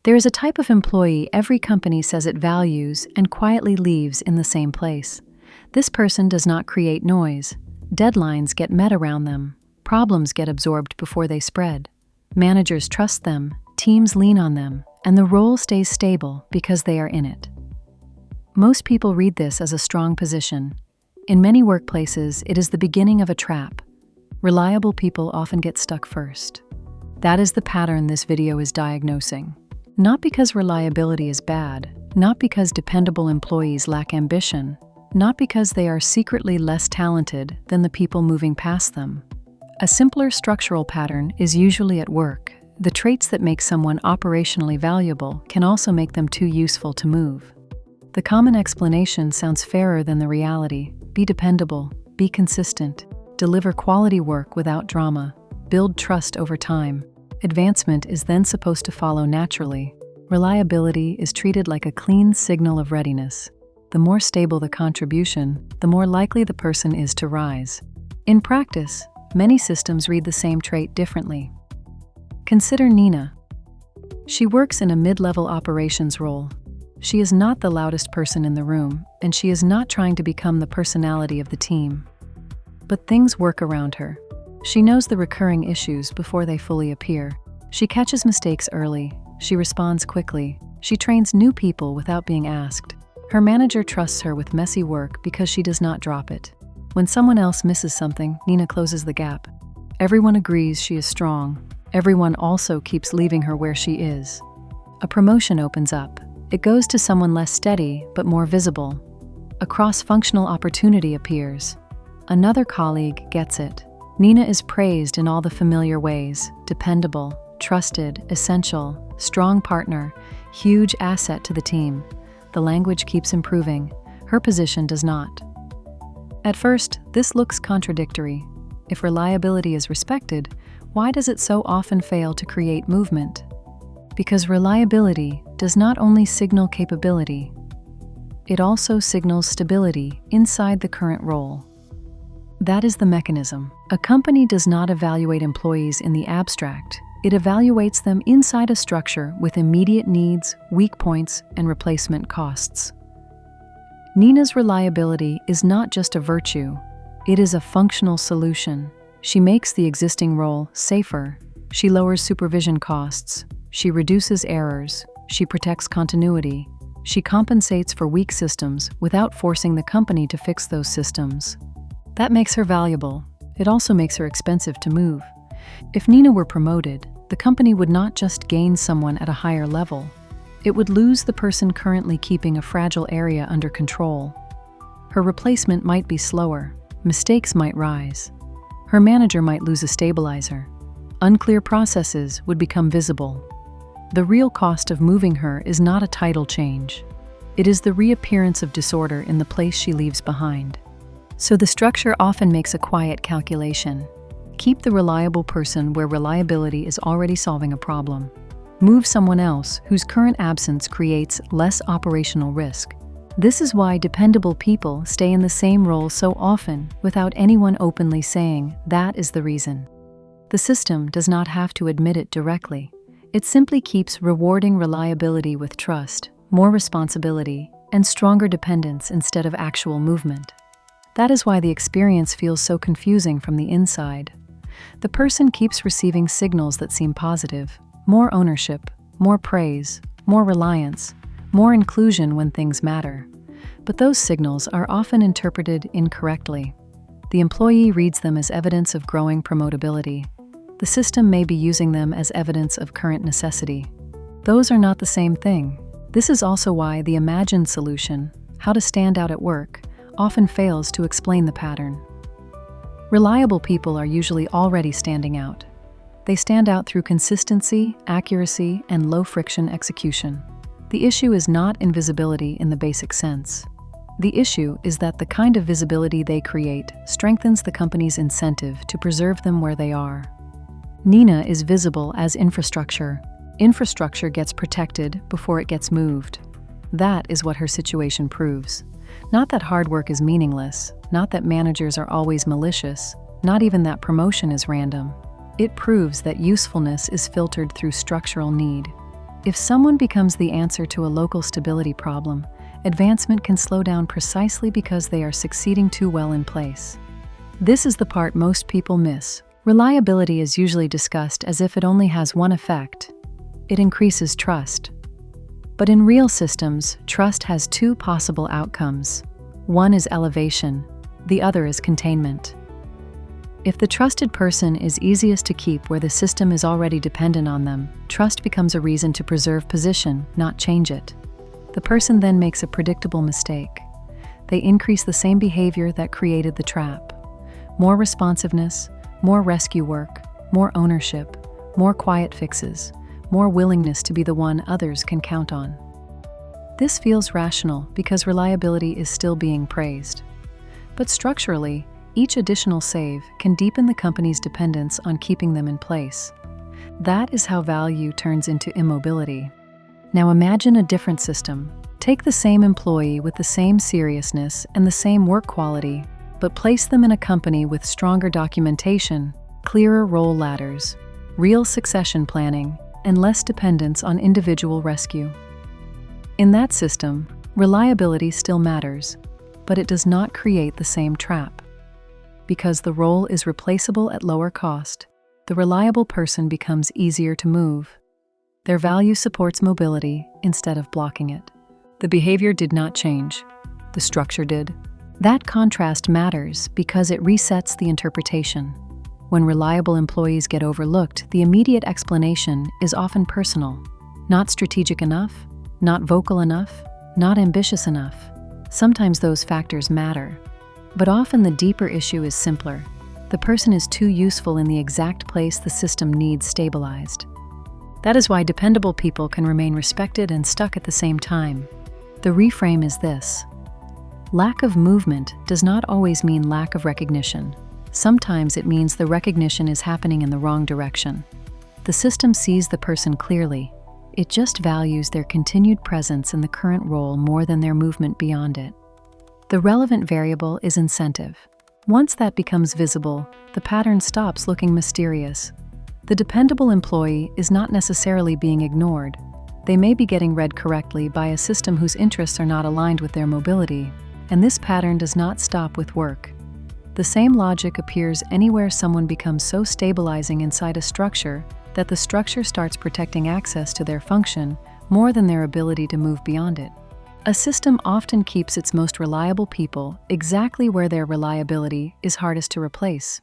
There is a type of employee every company says it values and quietly leaves in the same place. This person does not create noise. Deadlines get met around them. Problems get absorbed before they spread. Managers trust them, teams lean on them, and the role stays stable because they are in it. Most people read this as a strong position. In many workplaces, it is the beginning of a trap. Reliable people often get stuck first. That is the pattern this video is diagnosing. Not because reliability is bad, not because dependable employees lack ambition, not because they are secretly less talented than the people moving past them. A simpler structural pattern is usually at work. The traits that make someone operationally valuable can also make them too useful to move. The common explanation sounds fairer than the reality. Be dependable, be consistent, deliver quality work without drama, build trust over time. Advancement is then supposed to follow naturally. Reliability is treated like a clean signal of readiness. The more stable the contribution, the more likely the person is to rise. In practice, many systems read the same trait differently. Consider Nina. She works in a mid-level operations role. She is not the loudest person in the room, and she is not trying to become the personality of the team. But things work around her. She knows the recurring issues before they fully appear. She catches mistakes early. She responds quickly. She trains new people without being asked. Her manager trusts her with messy work because she does not drop it. When someone else misses something, Nina closes the gap. Everyone agrees she is strong. Everyone also keeps leaving her where she is. A promotion opens up. It goes to someone less steady but more visible. A cross-functional opportunity appears. Another colleague gets it. Nina is praised in all the familiar ways: dependable, trusted, essential, strong partner, huge asset to the team. The language keeps improving. Her position does not. At first, this looks contradictory. If reliability is respected, why does it so often fail to create movement? Because reliability does not only signal capability, it also signals stability inside the current role. That is the mechanism. A company does not evaluate employees in the abstract. It evaluates them inside a structure with immediate needs, weak points, and replacement costs. Nina's reliability is not just a virtue, it is a functional solution. She makes the existing role safer. She lowers supervision costs. She reduces errors. She protects continuity. She compensates for weak systems without forcing the company to fix those systems. That makes her valuable. It also makes her expensive to move. If Nina were promoted, the company would not just gain someone at a higher level. It would lose the person currently keeping a fragile area under control. Her replacement might be slower. Mistakes might rise. Her manager might lose a stabilizer. Unclear processes would become visible. The real cost of moving her is not a title change. It is the reappearance of disorder in the place she leaves behind. So the structure often makes a quiet calculation. Keep the reliable person where reliability is already solving a problem. Move someone else whose current absence creates less operational risk. This is why dependable people stay in the same role so often without anyone openly saying that is the reason. The system does not have to admit it directly. It simply keeps rewarding reliability with trust, more responsibility, and stronger dependence instead of actual movement. That is why the experience feels so confusing from the inside. The person keeps receiving signals that seem positive: more ownership, more praise, more reliance, more inclusion when things matter. But those signals are often interpreted incorrectly. The employee reads them as evidence of growing promotability. The system may be using them as evidence of current necessity. Those are not the same thing. This is also why the imagined solution, how to stand out at work, often fails to explain the pattern. Reliable people are usually already standing out. They stand out through consistency, accuracy, and low-friction execution. The issue is not invisibility in the basic sense. The issue is that the kind of visibility they create strengthens the company's incentive to preserve them where they are. Nina is visible as infrastructure. Infrastructure gets protected before it gets moved. That is what her situation proves. Not that hard work is meaningless, not that managers are always malicious, not even that promotion is random. It proves that usefulness is filtered through structural need. If someone becomes the answer to a local stability problem, advancement can slow down precisely because they are succeeding too well in place. This is the part most people miss. Reliability is usually discussed as if it only has one effect. It increases trust. But in real systems, trust has two possible outcomes. One is elevation, the other is containment. If the trusted person is easiest to keep where the system is already dependent on them, trust becomes a reason to preserve position, not change it. The person then makes a predictable mistake. They increase the same behavior that created the trap. More responsiveness, more rescue work, more ownership, more quiet fixes, more willingness to be the one others can count on. This feels rational because reliability is still being praised. But structurally, each additional save can deepen the company's dependence on keeping them in place. That is how value turns into immobility. Now imagine a different system. Take the same employee with the same seriousness and the same work quality, but place them in a company with stronger documentation, clearer role ladders, real succession planning, and less dependence on individual rescue. In that system, reliability still matters, but it does not create the same trap. Because the role is replaceable at lower cost, the reliable person becomes easier to move. Their value supports mobility instead of blocking it. The behavior did not change. The structure did. That contrast matters because it resets the interpretation. When reliable employees get overlooked, the immediate explanation is often personal. Not strategic enough, not vocal enough, not ambitious enough. Sometimes those factors matter, but often the deeper issue is simpler. The person is too useful in the exact place the system needs stabilized. That is why dependable people can remain respected and stuck at the same time. The reframe is this: lack of movement does not always mean lack of recognition. Sometimes it means the recognition is happening in the wrong direction. The system sees the person clearly. It just values their continued presence in the current role more than their movement beyond it. The relevant variable is incentive. Once that becomes visible, the pattern stops looking mysterious. The dependable employee is not necessarily being ignored. They may be getting read correctly by a system whose interests are not aligned with their mobility, and this pattern does not stop with work. The same logic appears anywhere someone becomes so stabilizing inside a structure that the structure starts protecting access to their function more than their ability to move beyond it. A system often keeps its most reliable people exactly where their reliability is hardest to replace.